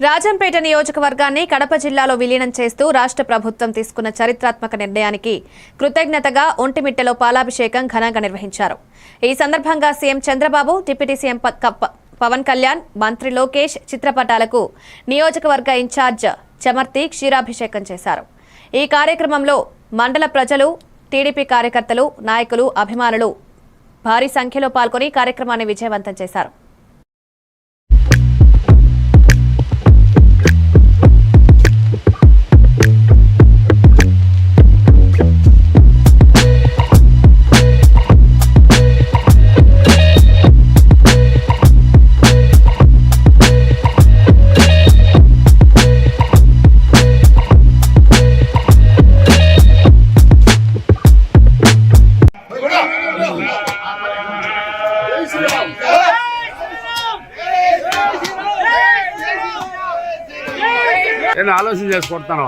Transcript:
రాజంపేట నియోజకవర్గాన్ని కడప జిల్లాలో విలీనం చేస్తూ రాష్ట్ర ప్రభుత్వం తీసుకున్న చరిత్రాత్మక నిర్ణయానికి కృతజ్ఞతగా ఒంటిమిట్టలో పాలాభిషేకం ఘనంగా నిర్వహించారు. ఈ సందర్భంగా CM Chandrababu, deputy CM Pawan Kalyan, మంత్రి లోకేష్ చిత్రపటాలకు నియోజకవర్గ ఇన్ఛార్జ్ చమర్తి క్షీరాభిషేకం చేశారు. ఈ కార్యక్రమంలో మండల ప్రజలు, టీడీపీ కార్యకర్తలు, నాయకులు, అభిమానులు భారీ సంఖ్యలో పాల్గొని కార్యక్రమాన్ని విజయవంతం చేశారు. నేను ఆలోచన చేసుకుంటాను.